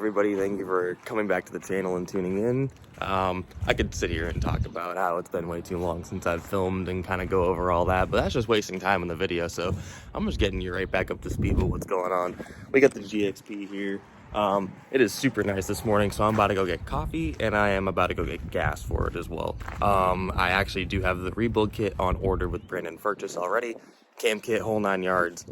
everybody? Thank you for coming back to the channel and tuning in. I could sit here and talk about how it's been way too long since I've filmed and kind of go over all that, but that's just wasting time in the video, so I'm just getting you right back up to speed with what's going on. We got the GXP here. It is super nice this morning, so I'm about to go get coffee, and I am about to go get gas for it as well. I actually do have the rebuild kit on order with Brandon Furchess already. Cam kit, whole 9 yards.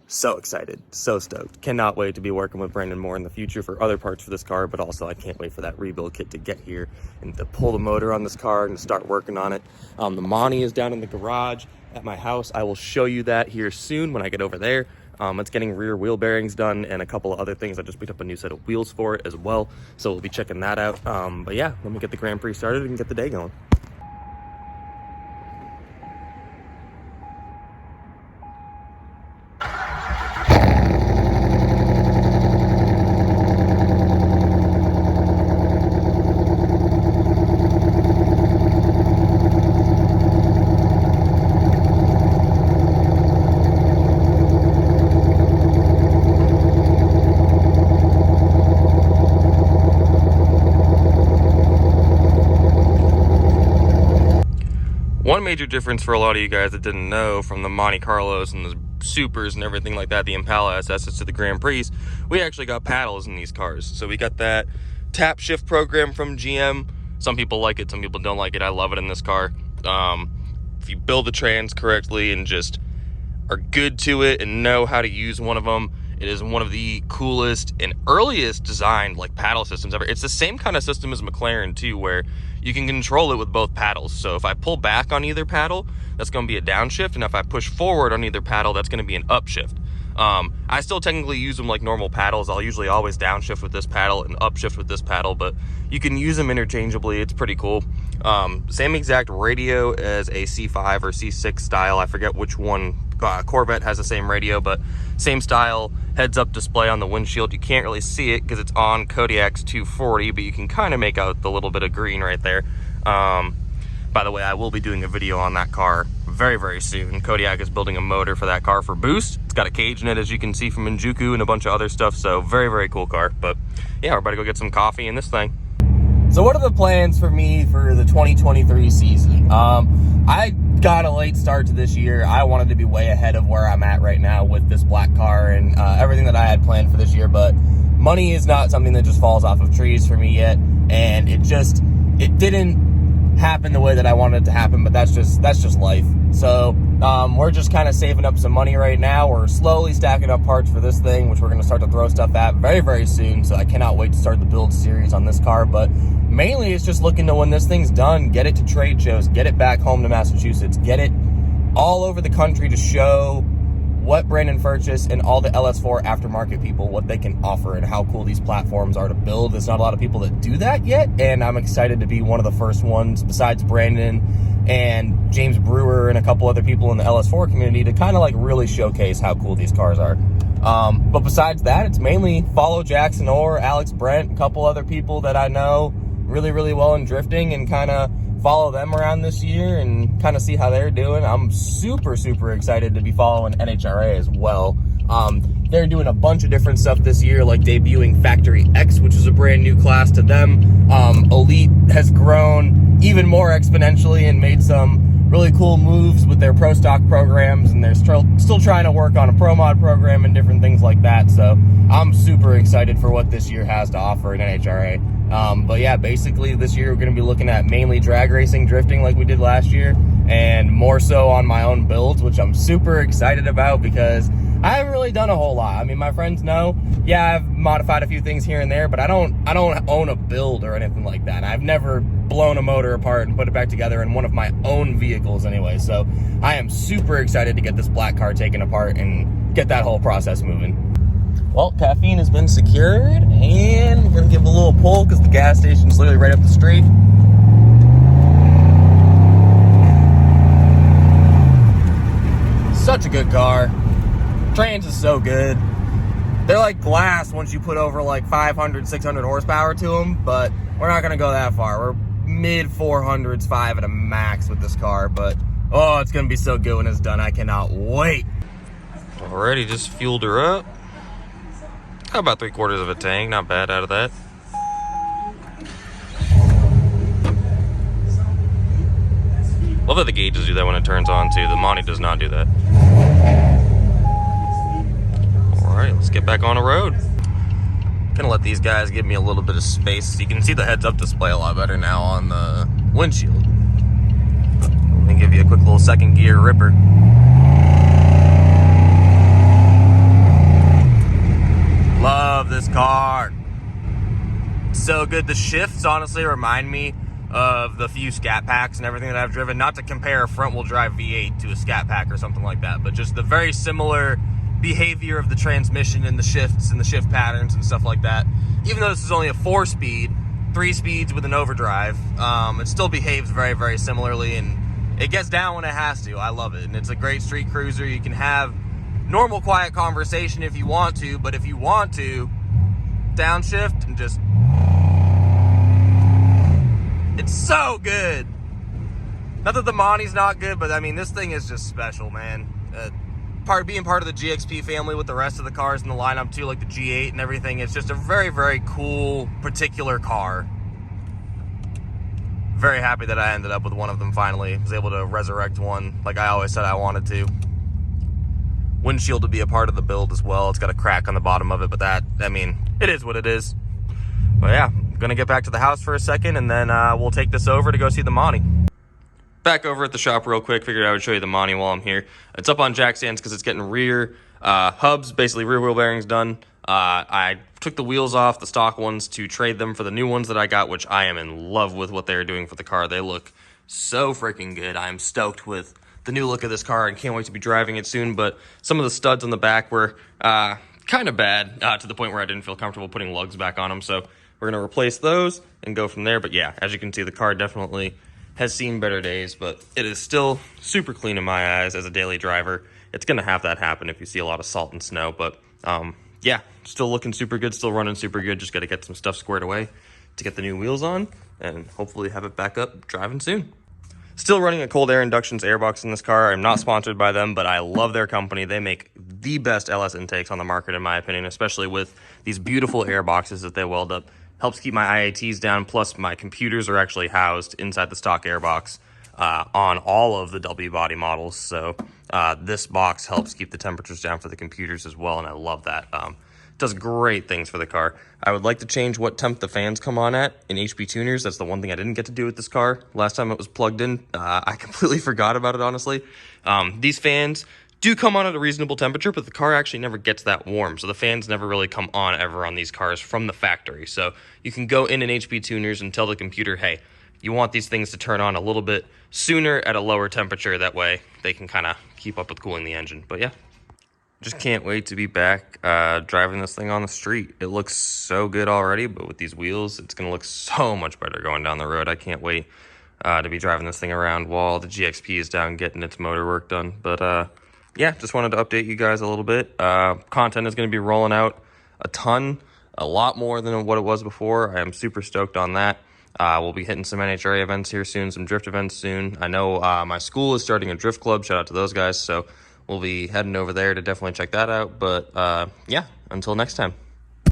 So excited, so stoked. Cannot wait to be working with Brandon more in the future for other parts for this car, but also I can't wait for that rebuild kit to get here and to pull the motor on this car and to start working on it. The Monte is down in the garage at my house. I will show you that here soon when I get over there. It's getting rear wheel bearings done and a couple of other things. I just picked up a new set of wheels for it as well, so we'll be checking that out. But yeah, let me get the Grand Prix started and get the day going. One major difference for a lot of you guys that didn't know from the Monte Carlos and the Supers and everything like that, the Impala SS's to the Grand Prix, we actually got paddles in these cars. So we got that tap shift program from GM. Some people like it, some people don't like it. I love it in this car. If you build the trans correctly and just are good to it and know how to use one of them, it is one of the coolest and earliest designed like paddle systems ever. It's the same kind of system as McLaren too, where you can control it with both paddles. So if I pull back on either paddle, that's going to be a downshift, and if I push forward on either paddle, that's going to be an upshift. I still technically use them like normal paddles. I'll usually always downshift with this paddle and upshift with this paddle, but you can use them interchangeably. It's pretty cool. Same exact radio as a C5 or C6 style. I forget which one. Corvette has the same radio, but same style heads-up display on the windshield. You can't really see it because it's on Kodiak's 240, but you can kind of make out the little bit of green right there. By the way, I will be doing a video on that car very, very soon. Kodiak is building a motor for that car for boost. It's got a cage in it, as you can see from Injuku, and a bunch of other stuff, so very, very cool car. But yeah, we're about to go get some coffee in this thing. So what are the plans for me for the 2023 season? I got a late start to this year. I wanted to be way ahead of where I'm at right now with this black car and everything that I had planned for this year, but money is not something that just falls off of trees for me yet, and it didn't happen the way that I wanted it to happen, but that's just life. So we're just kind of saving up some money right now. We're slowly stacking up parts for this thing, which we're going to start to throw stuff at very, very soon, so I cannot wait to start the build series on this car. But mainly it's just looking to, when this thing's done, get it to trade shows, get it back home to Massachusetts, get it all over the country to show what Brandon Furchess and all the LS4 aftermarket people, what they can offer and how cool these platforms are to build. There's not a lot of people that do that yet, and I'm excited to be one of the first ones, besides Brandon and James Brewer and a couple other people in the LS4 community, to kind of like really showcase how cool these cars are. But besides that, it's mainly follow Jackson Orr, Alex Brent, a couple other people that I know really, really well in drifting, and kind of follow them around this year and kind of see how they're doing. I'm super, super excited to be following NHRA as well. They're doing a bunch of different stuff this year, like debuting Factory X, which is a brand new class to them. Elite has grown even more exponentially and made some really cool moves with their Pro Stock programs, and they're still trying to work on a Pro Mod program and different things like that. So I'm super excited for what this year has to offer in NHRA. But yeah, basically this year we're going to be looking at mainly drag racing, drifting like we did last year, and more so on my own builds, which I'm super excited about because I haven't really done a whole lot. I mean, my friends know, yeah, I've modified a few things here and there, but I don't own a build or anything like that. I've never blown a motor apart and put it back together in one of my own vehicles anyway. So I am super excited to get this black car taken apart and get that whole process moving. Well, caffeine has been secured, and we're gonna give it a little pull because the gas station's literally right up the street. Such a good car. Trans is so good. They're like glass once you put over like 500, 600 horsepower to them, but we're not gonna go that far. We're mid 400s, 5 at a max with this car, but oh, it's gonna be so good when it's done. I cannot wait. Alrighty, just fueled her up. About 3/4 of a tank, not bad out of that. Love that the gauges do that when it turns on too. The Monte does not do that. Alright, let's get back on the road. Gonna let these guys give me a little bit of space. You can see the heads-up display a lot better now on the windshield. Let me give you a quick little second gear ripper. Love this car. So good. The shifts honestly remind me of the few Scat Packs and everything that I've driven. Not to compare a front-wheel drive V8 to a Scat Pack or something like that, but just the very similar behavior of the transmission and the shifts and the shift patterns and stuff like that. Even though this is only a 4-speed, 3 speeds with an overdrive, it still behaves very, very similarly, and it gets down when it has to. I love it, and it's a great street cruiser. You can have normal, quiet conversation if you want to, but if you want to, downshift and just... It's so good. Not that the Monte's not good, but I mean, this thing is just special, man. Being part of the GXP family with the rest of the cars in the lineup too, like the G8 and everything, it's just a very, very cool, particular car. Very happy that I ended up with one of them finally. Was able to resurrect one like I always said I wanted to. Windshield to be a part of the build as well. It's got a crack on the bottom of it, but that, I mean, it is what it is. But yeah, I'm gonna get back to the house for a second, and then we'll take this over to go see the Monte. Back over at the shop real quick, figured I would show you the Monte while I'm here. It's up on jack stands because it's getting rear hubs, basically rear wheel bearings done. I took the wheels off, the stock ones, to trade them for the new ones that I got, which I am in love with what they're doing for the car. They look so freaking good. I'm stoked with the new look of this car and can't wait to be driving it soon, but some of the studs on the back were kind of bad to the point where I didn't feel comfortable putting lugs back on them, so we're going to replace those and go from there. But yeah, as you can see, the car definitely has seen better days, but it is still super clean in my eyes as a daily driver. It's going to have that happen if you see a lot of salt and snow, but yeah, still looking super good, still running super good. Just got to get some stuff squared away to get the new wheels on and hopefully have it back up driving soon. Still running a cold air inductions airbox in this car. I'm not sponsored by them, but I love their company. They make the best LS intakes on the market, in my opinion, especially with these beautiful airboxes that they weld up. Helps keep my IATs down, plus my computers are actually housed inside the stock airbox on all of the W body models. So this box helps keep the temperatures down for the computers as well, and I love that. Does great things for the car. I would like to change what temp the fans come on at in HP tuners. That's the one thing I didn't get to do with this car. Last time it was plugged in, I completely forgot about it, honestly. These fans do come on at a reasonable temperature, but the car actually never gets that warm. So the fans never really come on ever on these cars from the factory. So you can go in HP tuners and tell the computer, hey, you want these things to turn on a little bit sooner at a lower temperature. That way they can kind of keep up with cooling the engine. But yeah, just can't wait to be back driving this thing on the street. It looks so good already, but with these wheels, it's going to look so much better going down the road. I can't wait to be driving this thing around while the GXP is down getting its motor work done. But yeah, just wanted to update you guys a little bit. Content is going to be rolling out a lot more than what it was before. I am super stoked on that. We'll be hitting some NHRA events here soon, some drift events soon. I know my school is starting a drift club. Shout out to those guys. So we'll be heading over there to definitely check that out. But yeah, until next time.